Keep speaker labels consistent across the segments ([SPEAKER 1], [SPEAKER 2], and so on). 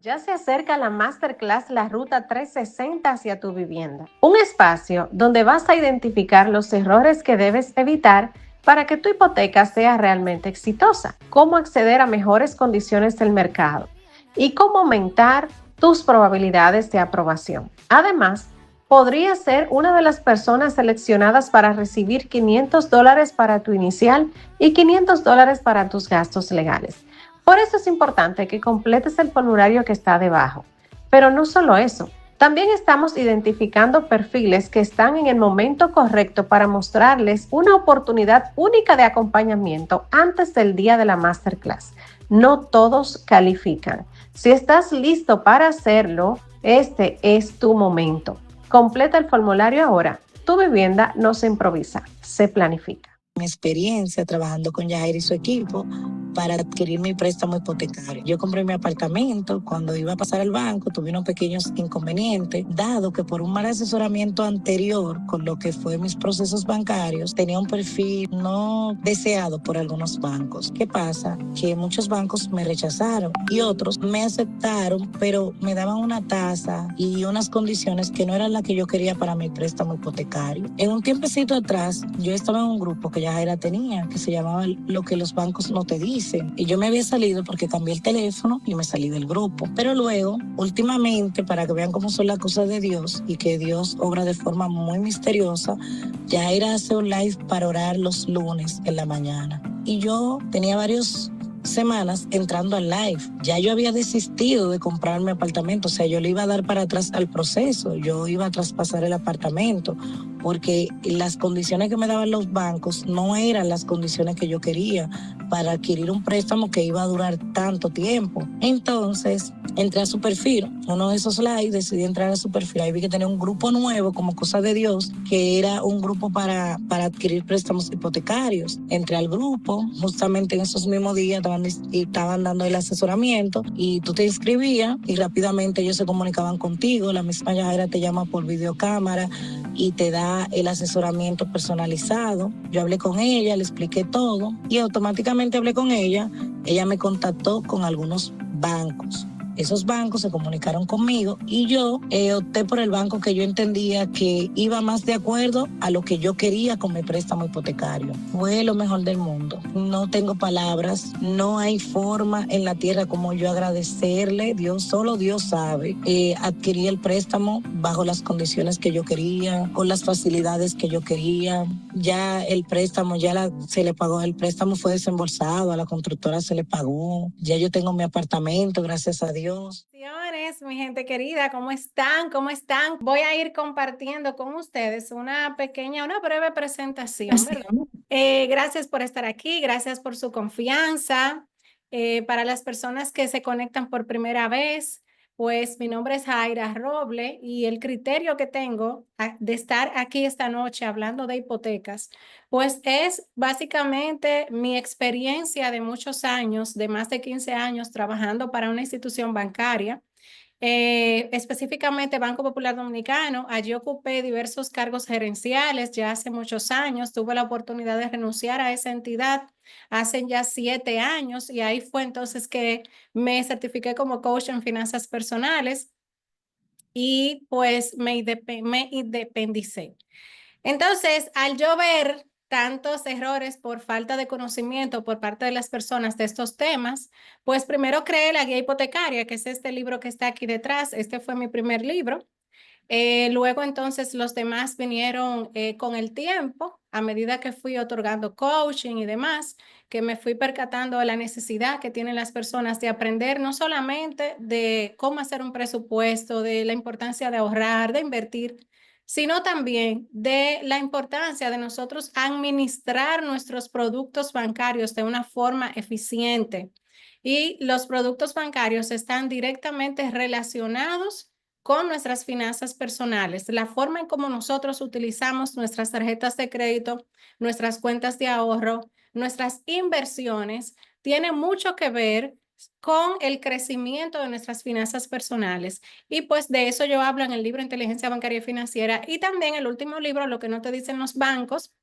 [SPEAKER 1] Ya se acerca la Masterclass La Ruta 360 hacia tu vivienda. Un espacio donde vas a identificar los errores que debes evitar para que tu hipoteca sea realmente exitosa, cómo acceder a mejores condiciones del mercado y cómo aumentar tus probabilidades de aprobación. Además, podrías ser una de las personas seleccionadas para recibir $500 para tu inicial y $500 para tus gastos legales. Por eso es importante que completes el formulario que está debajo. Pero no solo eso, también estamos identificando perfiles que están en el momento correcto para mostrarles una oportunidad única de acompañamiento antes del día de la masterclass. No todos califican. Si estás listo para hacerlo, este es tu momento. Completa el formulario ahora. Tu vivienda no se improvisa, se planifica.
[SPEAKER 2] Mi experiencia trabajando con Yajaira y su equipo para adquirir mi préstamo hipotecario. Yo compré mi apartamento, cuando iba a pasar al banco tuve unos pequeños inconvenientes, dado que por un mal asesoramiento anterior con lo que fue mis procesos bancarios, tenía un perfil no deseado por algunos bancos. ¿Qué pasa? Que muchos bancos me rechazaron y otros me aceptaron, pero me daban una tasa y unas condiciones que no eran las que yo quería para mi préstamo hipotecario. En un tiempecito atrás, yo estaba en un grupo que Yajaira tenía, que se llamaba Lo que los bancos no te dicen. Y yo me había salido porque cambié el teléfono y me salí del grupo. Pero luego, últimamente, para que vean cómo son las cosas de Dios y que Dios obra de forma muy misteriosa, Yajaira hace un live para orar los lunes en la mañana. Y yo tenía varios semanas entrando al live. Ya yo había desistido de comprar mi apartamento, o sea, yo le iba a dar para atrás al proceso, yo iba a traspasar el apartamento, porque las condiciones que me daban los bancos no eran las condiciones que yo quería para adquirir un préstamo que iba a durar tanto tiempo. Entonces, entré a su perfil, uno de esos lives, decidí entrar a su perfil, ahí vi que tenía un grupo nuevo, como cosa de Dios, que era un grupo para adquirir préstamos hipotecarios. Entré al grupo, justamente en esos mismos días estaban dando el asesoramiento y tú te inscribías y rápidamente ellos se comunicaban contigo, la misma Yajaira te llama por videocámara y te da el asesoramiento personalizado. Yo hablé con ella, le expliqué todo y automáticamente hablé con ella. Ella me contactó con algunos bancos. Esos bancos se comunicaron conmigo y yo opté por el banco que yo entendía que iba más de acuerdo a lo que yo quería con mi préstamo hipotecario. Fue lo mejor del mundo. No tengo palabras, no hay forma en la tierra como yo agradecerle. Dios, solo Dios sabe. Adquirí el préstamo bajo las condiciones que yo quería, con las facilidades que yo quería. Ya el préstamo, se le pagó, el préstamo fue desembolsado, a la constructora se le pagó. Ya yo tengo mi apartamento, gracias a Dios.
[SPEAKER 3] Mi gente querida, ¿cómo están? ¿Cómo están? Voy a ir compartiendo con ustedes una breve presentación, ¿verdad? Gracias por estar aquí, gracias por su confianza. Para las personas que se conectan por primera vez, pues mi nombre es Jaira Roble y el criterio que tengo de estar aquí esta noche hablando de hipotecas, pues es básicamente mi experiencia de muchos años, de más de 15 años trabajando para una institución bancaria, específicamente Banco Popular Dominicano. Allí ocupé diversos cargos gerenciales ya hace muchos años. Tuve la oportunidad de renunciar a esa entidad hace ya 7 años y ahí fue entonces que me certifiqué como coach en finanzas personales y pues me independicé. Entonces, al yo ver tantos errores por falta de conocimiento por parte de las personas de estos temas, pues primero creé la guía hipotecaria, que es este libro que está aquí detrás. Este fue mi primer libro. Luego entonces los demás vinieron con el tiempo, a medida que fui otorgando coaching y demás, que me fui percatando de la necesidad que tienen las personas de aprender no solamente de cómo hacer un presupuesto, de la importancia de ahorrar, de invertir, sino también de la importancia de nosotros administrar nuestros productos bancarios de una forma eficiente. Y los productos bancarios están directamente relacionados con nuestras finanzas personales, la forma en cómo nosotros utilizamos nuestras tarjetas de crédito, nuestras cuentas de ahorro, nuestras inversiones, tiene mucho que ver con el crecimiento de nuestras finanzas personales. Y pues de eso yo hablo en el libro Inteligencia Bancaria y Financiera y también el último libro, Lo que no te dicen los bancos.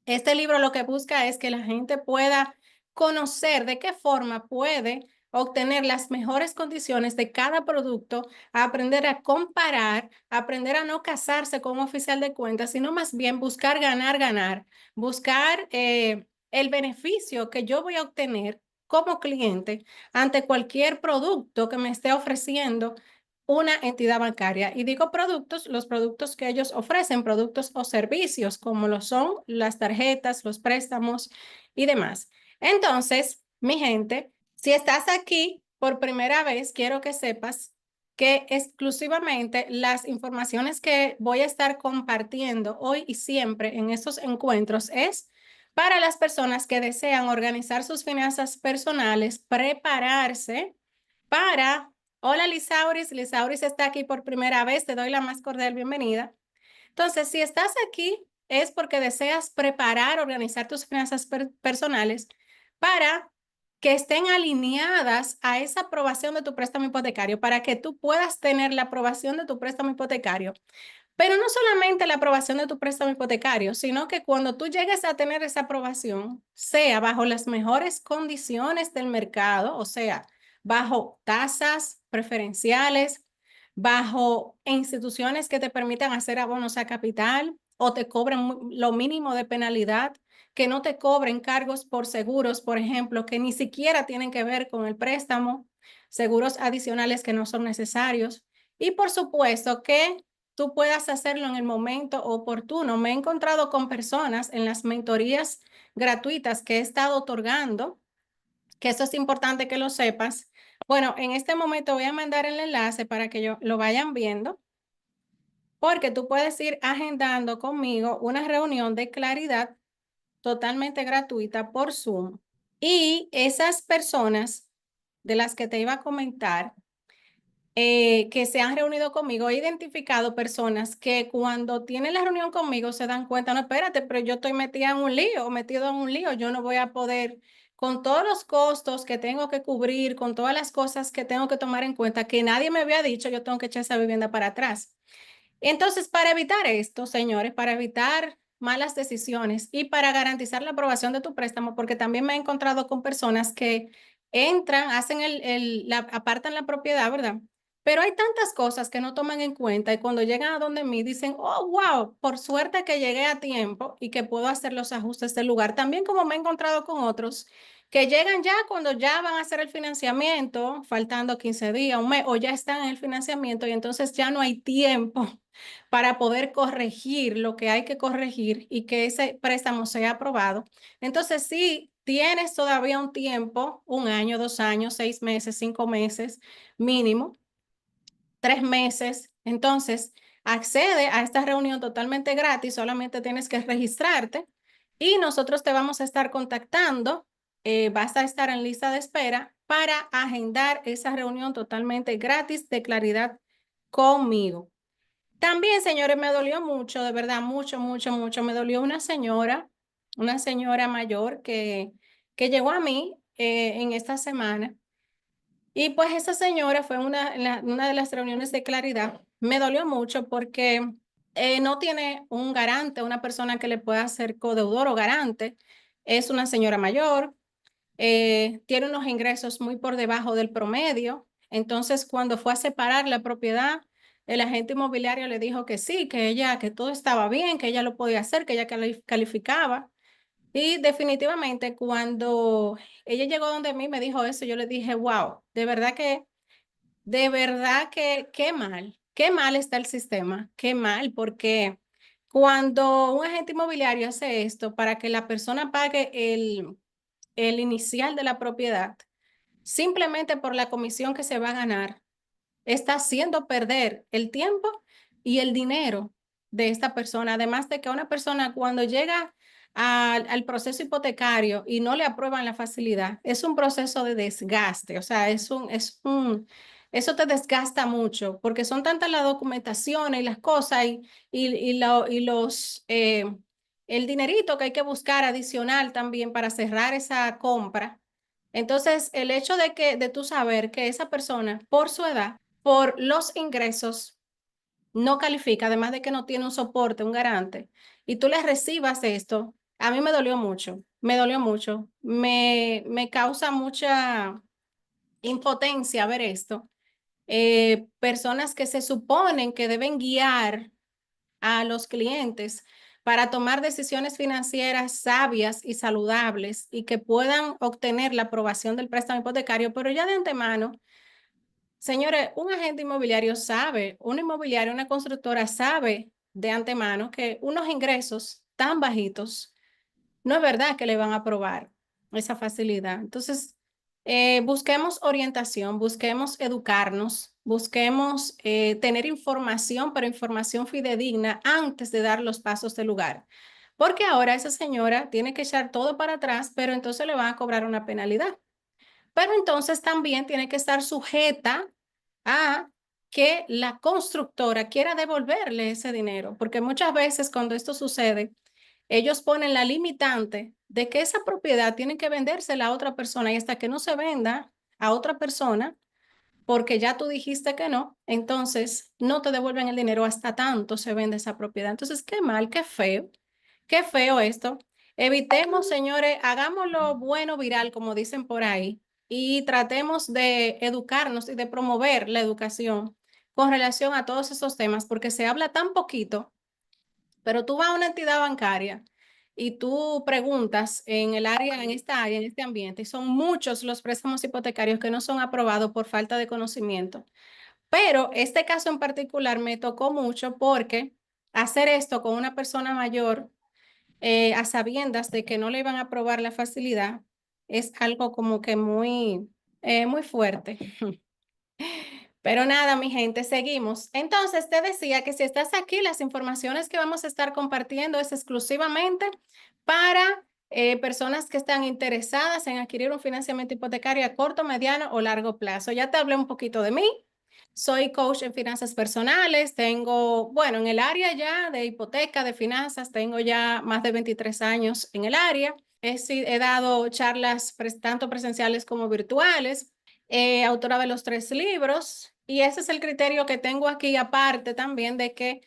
[SPEAKER 3] Este libro lo que busca es que la gente pueda conocer de qué forma puede obtener las mejores condiciones de cada producto, a aprender a comparar, a aprender a no casarse con un oficial de cuentas, sino más bien buscar ganar, ganar, buscar el beneficio que yo voy a obtener como cliente ante cualquier producto que me esté ofreciendo una entidad bancaria. Y digo productos, los productos que ellos ofrecen, productos o servicios, como lo son las tarjetas, los préstamos y demás. Entonces, mi gente, si estás aquí por primera vez, quiero que sepas que exclusivamente las informaciones que voy a estar compartiendo hoy y siempre en estos encuentros es para las personas que desean organizar sus finanzas personales, prepararse para... Hola Lisauris, Lisauris está aquí por primera vez, te doy la más cordial bienvenida. Entonces, si estás aquí es porque deseas preparar, organizar tus finanzas personales para que estén alineadas a esa aprobación de tu préstamo hipotecario, para que tú puedas tener la aprobación de tu préstamo hipotecario. Pero no solamente la aprobación de tu préstamo hipotecario, sino que cuando tú llegues a tener esa aprobación, sea bajo las mejores condiciones del mercado, o sea, bajo tasas preferenciales, bajo instituciones que te permitan hacer abonos a capital o te cobren lo mínimo de penalidad, que no te cobren cargos por seguros, por ejemplo, que ni siquiera tienen que ver con el préstamo, seguros adicionales que no son necesarios. Y por supuesto que tú puedas hacerlo en el momento oportuno. Me he encontrado con personas en las mentorías gratuitas que he estado otorgando, que eso es importante que lo sepas. Bueno, en este momento voy a mandar el enlace para que lo vayan viendo, porque tú puedes ir agendando conmigo una reunión de claridad totalmente gratuita por Zoom. Y esas personas de las que te iba a comentar, que se han reunido conmigo, he identificado personas que cuando tienen la reunión conmigo se dan cuenta, no, espérate, pero yo estoy metida en un lío, metido en un lío, yo no voy a poder, con todos los costos que tengo que cubrir, con todas las cosas que tengo que tomar en cuenta, que nadie me había dicho, yo tengo que echar esa vivienda para atrás. Entonces, para evitar esto, señores, para evitar malas decisiones y para garantizar la aprobación de tu préstamo, porque también me he encontrado con personas que entran, hacen apartan la propiedad, ¿verdad? Pero hay tantas cosas que no toman en cuenta y cuando llegan a donde mí dicen, oh, wow, por suerte que llegué a tiempo y que puedo hacer los ajustes del lugar. También como me he encontrado con otros que llegan ya cuando ya van a hacer el financiamiento, faltando 15 días, un mes, o ya están en el financiamiento y entonces ya no hay tiempo para poder corregir lo que hay que corregir y que ese préstamo sea aprobado. Entonces, si tienes todavía un tiempo, un año, 2 años, 6 meses, 5 meses mínimo, 3 meses, entonces accede a esta reunión totalmente gratis, solamente tienes que registrarte y nosotros te vamos a estar contactando, vas a estar en lista de espera para agendar esa reunión totalmente gratis de claridad conmigo. También, señores, me dolió mucho, de verdad, mucho, mucho, mucho. Me dolió una señora mayor que llegó a mí en esta semana. Y pues esa señora fue una de las reuniones de claridad. Me dolió mucho porque no tiene un garante, una persona que le pueda ser codeudor o garante. Es una señora mayor, tiene unos ingresos muy por debajo del promedio. Entonces, cuando fue a separar la propiedad, el agente inmobiliario le dijo que sí, que todo estaba bien, que ella lo podía hacer, que ella calificaba. Y definitivamente, cuando ella llegó donde mí, me dijo eso, yo le dije, wow, de verdad que, qué mal está el sistema, qué mal, porque cuando un agente inmobiliario hace esto para que la persona pague el inicial de la propiedad, simplemente por la comisión que se va a ganar, está haciendo perder el tiempo y el dinero de esta persona. Además de que una persona cuando llega al proceso hipotecario y no le aprueban la facilidad, es un proceso de desgaste, o sea, eso te desgasta mucho porque son tantas las documentaciones y las cosas y el dinerito que hay que buscar adicional también para cerrar esa compra. Entonces, el hecho de tú saber que esa persona, por su edad, por los ingresos, no califica, además de que no tiene un soporte, un garante, y tú le recibas esto, a mí me dolió mucho, me dolió mucho, me causa mucha impotencia ver esto. Personas que se suponen que deben guiar a los clientes para tomar decisiones financieras sabias y saludables y que puedan obtener la aprobación del préstamo hipotecario, pero ya de antemano, señores, un agente inmobiliario sabe, una inmobiliaria, una constructora sabe de antemano que unos ingresos tan bajitos no es verdad que le van a aprobar esa facilidad. Entonces, busquemos orientación, busquemos educarnos, busquemos tener información, pero información fidedigna antes de dar los pasos del lugar. Porque ahora esa señora tiene que echar todo para atrás, pero entonces le van a cobrar una penalidad. Pero entonces también tiene que estar sujeta a que la constructora quiera devolverle ese dinero, porque muchas veces cuando esto sucede, ellos ponen la limitante de que esa propiedad tiene que vendérsela a otra persona y hasta que no se venda a otra persona, porque ya tú dijiste que no, entonces no te devuelven el dinero hasta tanto se vende esa propiedad. Entonces, qué mal, qué feo esto. Evitemos, señores, hagámoslo bueno viral, como dicen por ahí, y tratemos de educarnos y de promover la educación con relación a todos esos temas, porque se habla tan poquito, pero tú vas a una entidad bancaria y tú preguntas en el área, en esta área, en este ambiente, y son muchos los préstamos hipotecarios que no son aprobados por falta de conocimiento. Pero este caso en particular me tocó mucho porque hacer esto con una persona mayor, a sabiendas de que no le iban a aprobar la facilidad, es algo como que muy fuerte. Pero nada, mi gente, seguimos. Entonces, te decía que si estás aquí, las informaciones que vamos a estar compartiendo es exclusivamente para personas que están interesadas en adquirir un financiamiento hipotecario a corto, mediano o largo plazo. Ya te hablé un poquito de mí. Soy coach en finanzas personales. Tengo, bueno, en el área ya de hipoteca, de finanzas, tengo ya más de 23 años en el área. He dado charlas tanto presenciales como virtuales, autora de los 3 libros, y ese es el criterio que tengo aquí, aparte también de que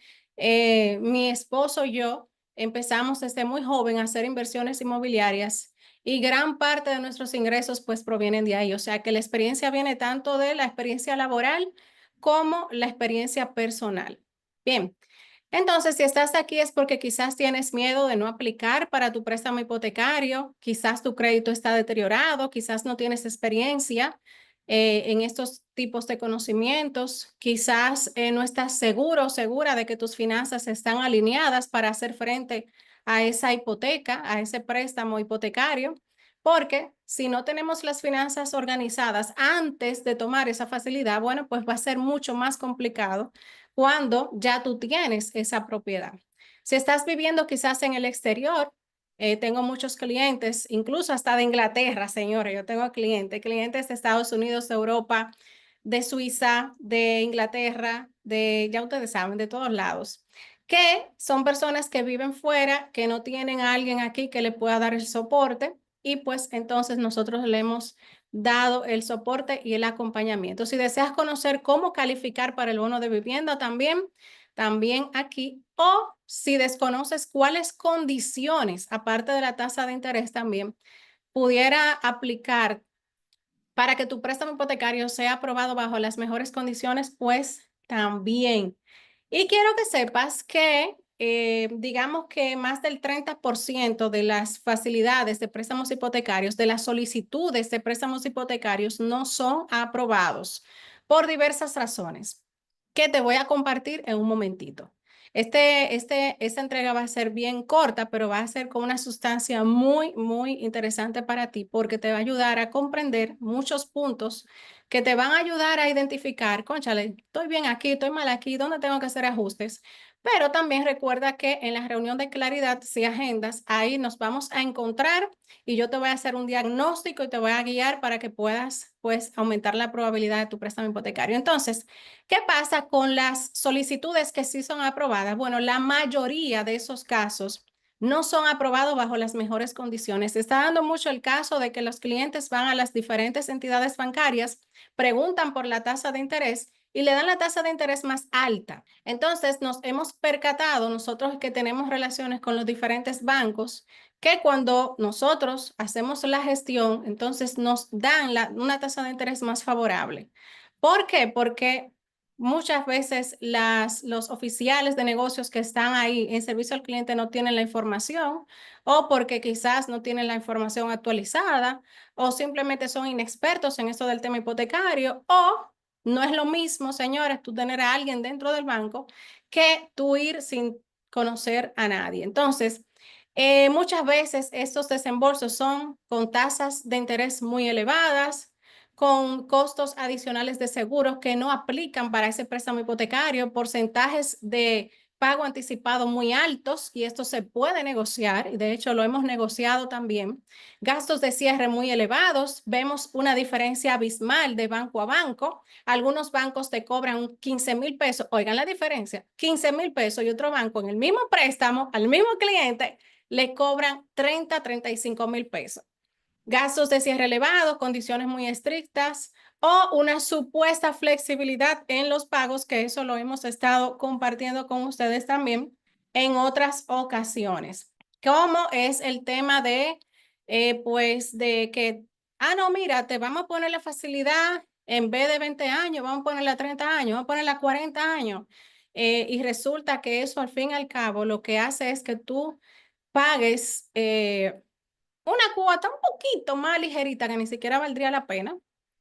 [SPEAKER 3] mi esposo y yo empezamos desde muy joven a hacer inversiones inmobiliarias y gran parte de nuestros ingresos pues provienen de ahí. O sea que la experiencia viene tanto de la experiencia laboral como la experiencia personal. Bien. Entonces, si estás aquí es porque quizás tienes miedo de no aplicar para tu préstamo hipotecario, quizás tu crédito está deteriorado, quizás no tienes experiencia en estos tipos de conocimientos, quizás no estás seguro o segura de que tus finanzas están alineadas para hacer frente a esa hipoteca, a ese préstamo hipotecario, porque si no tenemos las finanzas organizadas antes de tomar esa facilidad, bueno, pues va a ser mucho más complicado cuando ya tú tienes esa propiedad. Si estás viviendo quizás en el exterior, tengo muchos clientes, incluso hasta de Inglaterra, señores, yo tengo clientes de Estados Unidos, de Europa, de Suiza, de Inglaterra, ya ustedes saben, de todos lados, que son personas que viven fuera, que no tienen a alguien aquí que le pueda dar el soporte y pues entonces nosotros le hemos dado el soporte y el acompañamiento. Si deseas conocer cómo calificar para el bono de vivienda también aquí, o si desconoces cuáles condiciones, aparte de la tasa de interés también, pudiera aplicar para que tu préstamo hipotecario sea aprobado bajo las mejores condiciones, pues también. Y quiero que sepas que, digamos que más del 30% de las facilidades de préstamos hipotecarios, de las solicitudes de préstamos hipotecarios, no son aprobados por diversas razones que te voy a compartir en un momentito. Esta entrega va a ser bien corta, pero va a ser con una sustancia muy interesante para ti porque te va a ayudar a comprender muchos puntos que te van a ayudar a identificar, cónchale, estoy bien aquí, estoy mal aquí, ¿dónde tengo que hacer ajustes? Pero también recuerda que en la reunión de claridad, si agendas, ahí nos vamos a encontrar y yo te voy a hacer un diagnóstico y te voy a guiar para que puedas, pues, aumentar la probabilidad de tu préstamo hipotecario. Entonces, ¿qué pasa con las solicitudes que sí son aprobadas? Bueno, la mayoría de esos casos no son aprobados bajo las mejores condiciones. Se está dando mucho el caso de que los clientes van a las diferentes entidades bancarias, preguntan por la tasa de interés y le dan la tasa de interés más alta. Entonces, nos hemos percatado, nosotros que tenemos relaciones con los diferentes bancos, que cuando nosotros hacemos la gestión, entonces nos dan una tasa de interés más favorable. ¿Por qué? Porque muchas veces los oficiales de negocios que están ahí en servicio al cliente no tienen la información o porque quizás no tienen la información actualizada o simplemente son inexpertos en esto del tema hipotecario o no es lo mismo, señores, tú tener a alguien dentro del banco que tú ir sin conocer a nadie. Entonces, muchas veces estos desembolsos son con tasas de interés muy elevadas, con costos adicionales de seguros que no aplican para ese préstamo hipotecario, porcentajes de pago anticipado muy altos y esto se puede negociar y de hecho lo hemos negociado también. Gastos de cierre muy elevados, vemos una diferencia abismal de banco a banco. Algunos bancos te cobran 15,000 pesos, oigan la diferencia, 15,000 pesos y otro banco en el mismo préstamo al mismo cliente le cobran 35,000 pesos. Gastos de cierre elevados, condiciones muy estrictas o una supuesta flexibilidad en los pagos, que eso lo hemos estado compartiendo con ustedes también en otras ocasiones. ¿Cómo es el tema de, pues, de que, no, mira, te vamos a poner la facilidad en vez de 20 años, vamos a ponerla a 30 años, vamos a ponerla a 40 años? Y resulta que eso al fin y al cabo lo que hace es que tú pagues una cuota un poquito más ligerita que ni siquiera valdría la pena.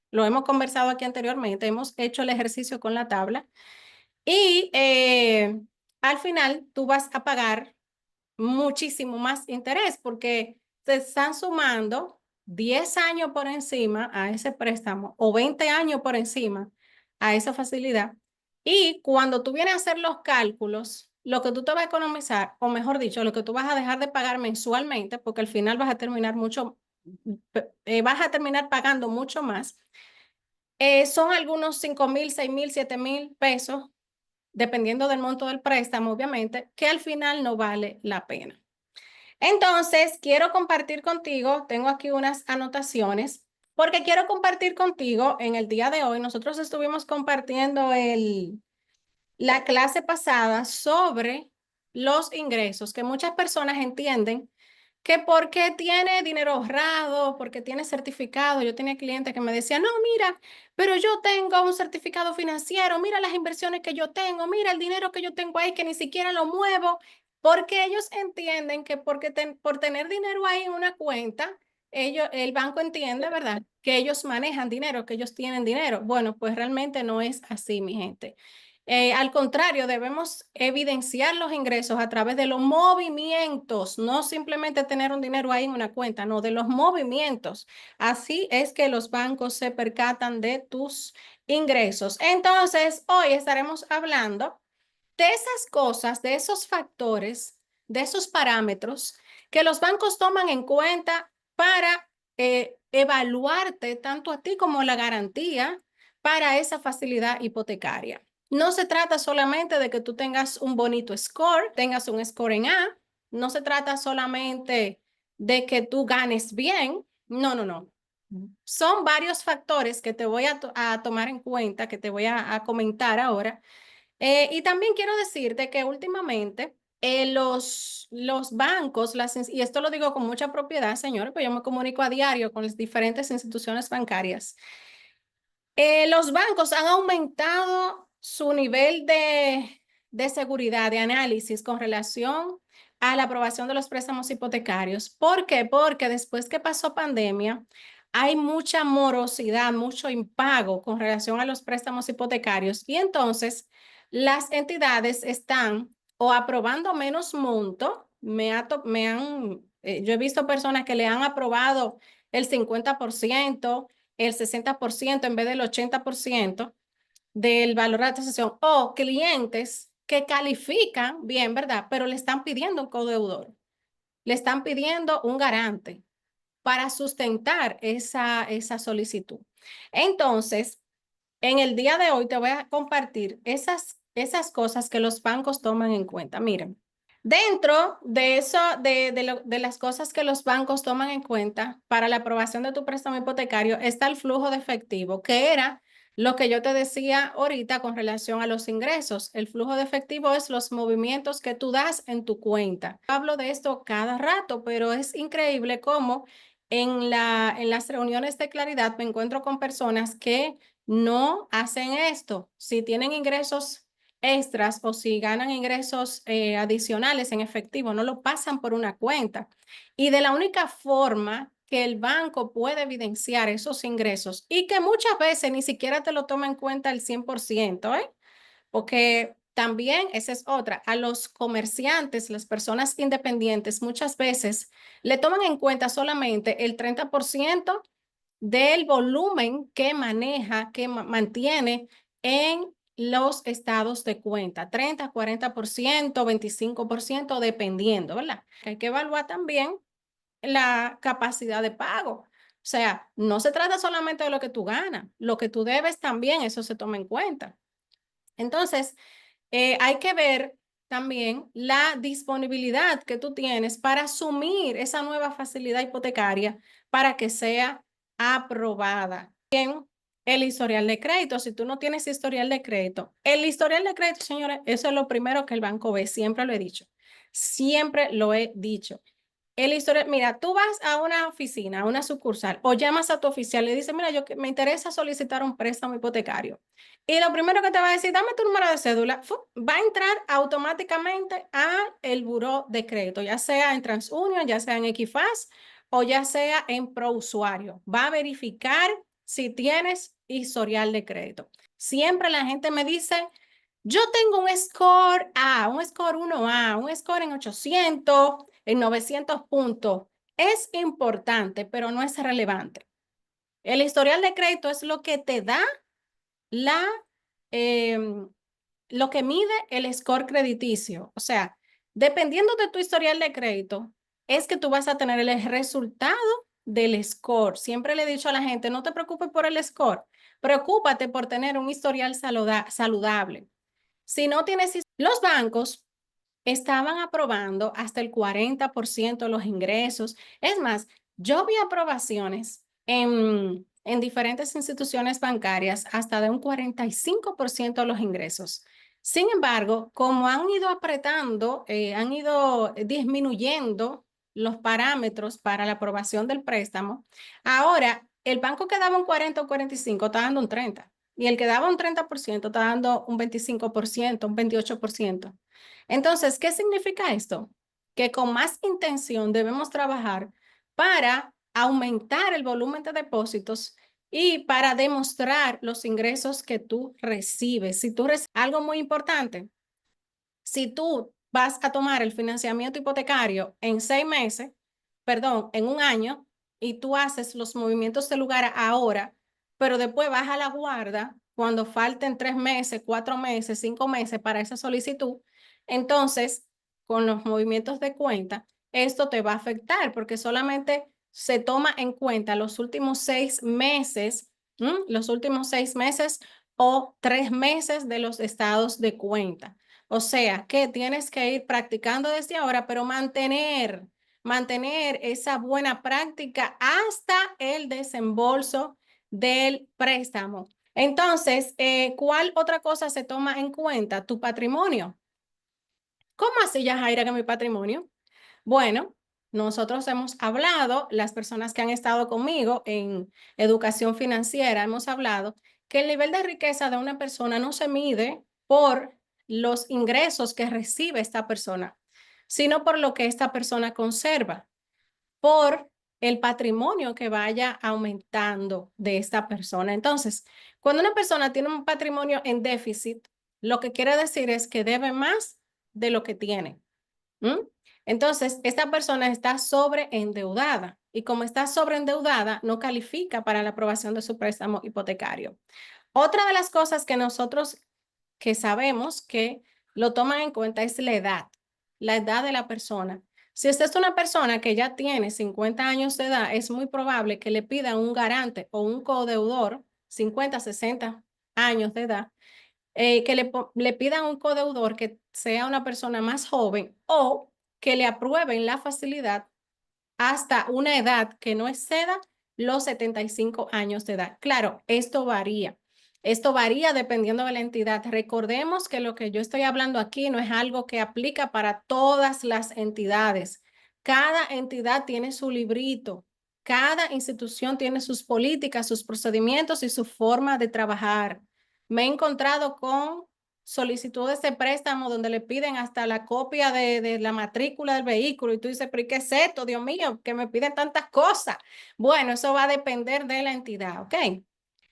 [SPEAKER 3] Lo hemos conversado aquí anteriormente, hemos hecho el ejercicio con la tabla y al final tú vas a pagar muchísimo más interés porque te están sumando 10 años por encima a ese préstamo o 20 años por encima a esa facilidad. Y cuando tú vienes a hacer los cálculos, lo que tú te vas a economizar, o mejor dicho, lo que tú vas a dejar de pagar mensualmente, porque al final vas a terminar pagando mucho más, son algunos 5,000, 6,000, 7,000 pesos, dependiendo del monto del préstamo, obviamente, que al final no vale la pena. Entonces, quiero compartir contigo, tengo aquí unas anotaciones, porque quiero compartir contigo en el día de hoy. Nosotros estuvimos compartiendo la clase pasada sobre los ingresos, que muchas personas entienden que porque tiene dinero ahorrado, porque tiene certificado. Yo tenía clientes que me decían, no, mira, pero yo tengo un certificado financiero, mira las inversiones que yo tengo, mira el dinero que yo tengo ahí que ni siquiera lo muevo, porque ellos entienden que por tener dinero ahí en una cuenta, el banco entiende, ¿verdad? Que ellos manejan dinero, que ellos tienen dinero. Bueno, pues realmente no es así, mi gente. Al contrario, debemos evidenciar los ingresos a través de los movimientos, no simplemente tener un dinero ahí en una cuenta, no, de los movimientos. Así es que los bancos se percatan de tus ingresos. Entonces, hoy estaremos hablando de esas cosas, de esos factores, de esos parámetros que los bancos toman en cuenta para evaluarte tanto a ti como la garantía para esa facilidad hipotecaria. No se trata solamente de que tú tengas un bonito score, tengas un score en A, no se trata solamente de que tú ganes bien, no, no, no. Son varios factores que te voy a tomar en cuenta, que te voy a comentar ahora. Y también quiero decirte que últimamente los bancos, y esto lo digo con mucha propiedad, señor, pues yo me comunico a diario con las diferentes instituciones bancarias. Los bancos han aumentado su nivel de seguridad, de análisis con relación a la aprobación de los préstamos hipotecarios. ¿Por qué? Porque después que pasó pandemia, hay mucha morosidad, mucho impago con relación a los préstamos hipotecarios y entonces las entidades están o aprobando menos monto, yo he visto personas que le han aprobado el 50%, el 60% en vez del 80% del valor de la tasación, o clientes que califican bien, ¿verdad? Pero le están pidiendo un codeudor, le están pidiendo un garante para sustentar esa solicitud. Entonces, en el día de hoy te voy a compartir esas cosas que los bancos toman en cuenta. Miren, dentro de eso, de las cosas que los bancos toman en cuenta para la aprobación de tu préstamo hipotecario está el flujo de efectivo, que era lo que yo te decía ahorita con relación a los ingresos. El flujo de efectivo es los movimientos que tú das en tu cuenta. Hablo de esto cada rato, pero es increíble cómo en las reuniones de claridad me encuentro con personas que no hacen esto. Si tienen ingresos extras o si ganan ingresos adicionales en efectivo, no lo pasan por una cuenta. Y de la única forma que el banco puede evidenciar esos ingresos y que muchas veces ni siquiera te lo toma en cuenta el 100%, ¿eh? Porque también esa es otra. A los comerciantes, las personas independientes, muchas veces le toman en cuenta solamente el 30% del volumen que maneja, que mantiene en los estados de cuenta, 30, 40%, 25%, dependiendo, ¿verdad? Hay que evaluar también la capacidad de pago. O sea, no se trata solamente de lo que tú ganas, lo que tú debes también, eso se toma en cuenta. Entonces, hay que ver también la disponibilidad que tú tienes para asumir esa nueva facilidad hipotecaria para que sea aprobada. Bien, el historial de crédito, si tú no tienes historial de crédito, el historial de crédito, señores, eso es lo primero que el banco ve, siempre lo he dicho, siempre lo he dicho. El historial, mira, tú vas a una oficina, a una sucursal, o llamas a tu oficial y le dices, mira, me interesa solicitar un préstamo hipotecario. Y lo primero que te va a decir, dame tu número de cédula, va a entrar automáticamente a el buró de crédito, ya sea en TransUnion, ya sea en Equifax o ya sea en ProUsuario. Va a verificar si tienes historial de crédito. Siempre la gente me dice, yo tengo un score A, un score 1A, un score en 800, en 900 puntos. Es importante, pero no es relevante. El historial de crédito es lo que te da la, lo que mide el score crediticio. O sea, dependiendo de tu historial de crédito, es que tú vas a tener el resultado del score. Siempre le he dicho a la gente, no te preocupes por el score, preocúpate por tener un historial saludable. Si no tienes, los bancos estaban aprobando hasta el 40% de los ingresos. Es más, yo vi aprobaciones en diferentes instituciones bancarias hasta de un 45% de los ingresos. Sin embargo, como han ido apretando, han ido disminuyendo los parámetros para la aprobación del préstamo, ahora el banco que daba un 40 o 45 está dando un 30 y el que daba un 30% está dando un 25%, un 28%. Entonces, ¿qué significa esto? Que con más intención debemos trabajar para aumentar el volumen de depósitos y para demostrar los ingresos que tú recibes. Si tú recibes algo muy importante, si tú vas a tomar el financiamiento hipotecario en 6 meses, perdón, en un año, y tú haces los movimientos de lugar ahora, pero después vas a la guarda cuando falten 3 meses, 4 meses, 5 meses para esa solicitud, entonces con los movimientos de cuenta, esto te va a afectar porque solamente se toma en cuenta los últimos 6 meses, los últimos 6 meses o 3 meses de los estados de cuenta. O sea, que tienes que ir practicando desde ahora, pero mantener esa buena práctica hasta el desembolso del préstamo. Entonces, ¿cuál otra cosa se toma en cuenta? Tu patrimonio. ¿Cómo así, Yajaira, que mi patrimonio? Bueno, nosotros hemos hablado, las personas que han estado conmigo en educación financiera, hemos hablado que el nivel de riqueza de una persona no se mide por los ingresos que recibe esta persona, sino por lo que esta persona conserva, por el patrimonio que vaya aumentando de esta persona. Entonces, cuando una persona tiene un patrimonio en déficit, lo que quiere decir es que debe más de lo que tiene. ¿Mm? Entonces, esta persona está sobreendeudada y como está sobreendeudada, no califica para la aprobación de su préstamo hipotecario. Otra de las cosas que nosotros que sabemos que lo toman en cuenta es la edad de la persona. Si usted es una persona que ya tiene 50 años de edad, es muy probable que le pidan un garante o un codeudor, 50, 60 años de edad, que le pidan un codeudor que sea una persona más joven o que le aprueben la facilidad hasta una edad que no exceda los 75 años de edad. Claro, esto varía. Esto varía dependiendo de la entidad. Recordemos que lo que yo estoy hablando aquí no es algo que aplica para todas las entidades. Cada entidad tiene su librito. Cada institución tiene sus políticas, sus procedimientos y su forma de trabajar. Me he encontrado con solicitudes de préstamo donde le piden hasta la copia de la matrícula del vehículo y tú dices, pero ¿y qué es esto? Dios mío, que me piden tantas cosas. Bueno, eso va a depender de la entidad, ¿ok?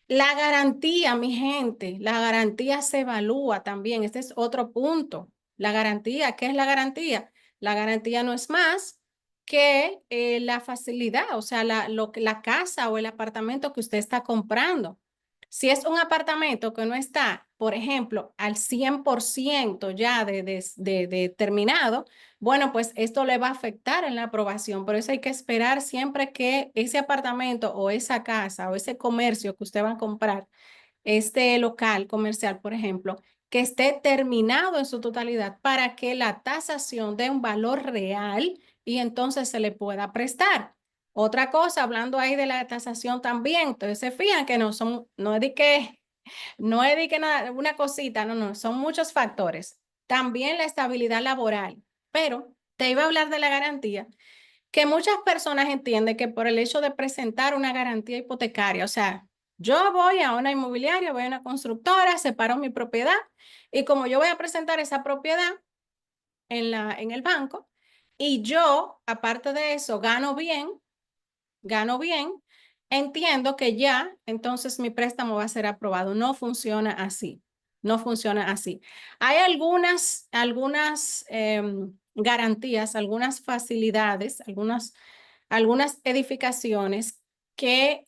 [SPEAKER 3] La garantía, mi gente, la garantía se evalúa también. Este es otro punto. La garantía, ¿qué es la garantía? La garantía no es más que la facilidad, o sea, la casa o el apartamento que usted está comprando. Si es un apartamento que no está, por ejemplo, al 100% ya de terminado, bueno, pues esto le va a afectar en la aprobación. Por eso hay que esperar siempre que ese apartamento o esa casa o ese comercio que usted va a comprar, este local comercial, por ejemplo, que esté terminado en su totalidad para que la tasación dé un valor real y entonces se le pueda prestar. Otra cosa, hablando ahí de la tasación también, entonces se fijan que no es de que, no es de que nada, una cosita, no, no, son muchos factores. También la estabilidad laboral, pero te iba a hablar de la garantía, que muchas personas entienden que por el hecho de presentar una garantía hipotecaria, o sea, yo voy a una inmobiliaria, voy a una constructora, separo mi propiedad y como yo voy a presentar esa propiedad en el banco y yo, aparte de eso, gano bien, entiendo que ya entonces mi préstamo va a ser aprobado. No funciona así. No funciona así. Hay algunas garantías, algunas facilidades, algunas edificaciones que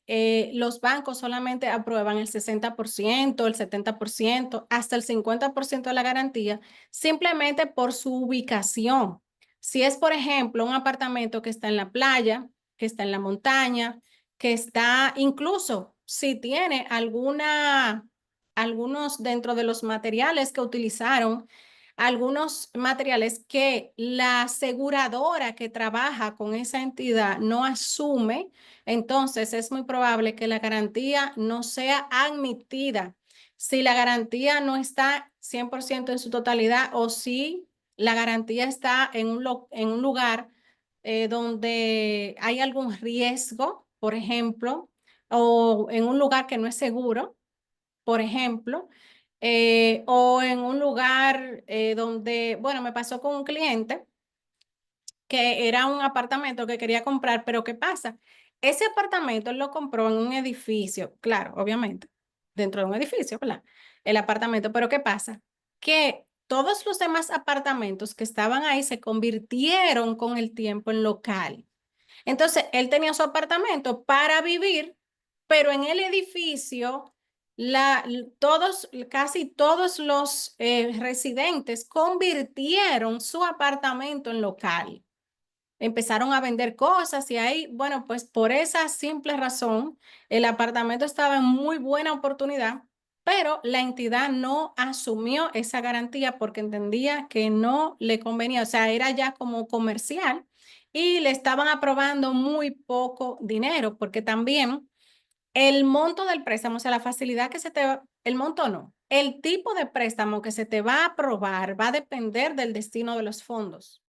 [SPEAKER 3] los bancos solamente aprueban el 60%, el 70%, hasta el 50% de la garantía, simplemente por su ubicación. Si es, por ejemplo, un apartamento que está en la playa, que está en la montaña, que está incluso si tiene algunos dentro de los materiales que utilizaron, algunos materiales que la aseguradora que trabaja con esa entidad no asume, entonces es muy probable que la garantía no sea admitida. Si la garantía no está 100% en su totalidad o si la garantía está en un lugar donde hay algún riesgo, por ejemplo, o en un lugar que no es seguro, por ejemplo, o en un lugar donde, bueno, me pasó con un cliente que era un apartamento que quería comprar, pero ¿qué pasa? Ese apartamento él lo compró en un edificio, claro, obviamente, dentro de un edificio, ¿verdad? El apartamento, pero ¿qué pasa? Que todos los demás apartamentos que estaban ahí se convirtieron con el tiempo en local. Entonces, él tenía su apartamento para vivir, pero en el edificio, casi todos los residentes convirtieron su apartamento en local. Empezaron a vender cosas y ahí, bueno, pues por esa simple razón, el apartamento estaba en muy buena oportunidad, pero la entidad no asumió esa garantía porque entendía que no le convenía, o sea, era ya como comercial y le estaban aprobando muy poco dinero porque también el monto del préstamo, o sea, la facilidad que se te va, el monto no, el tipo de préstamo que se te va a aprobar va a depender del destino de los fondos.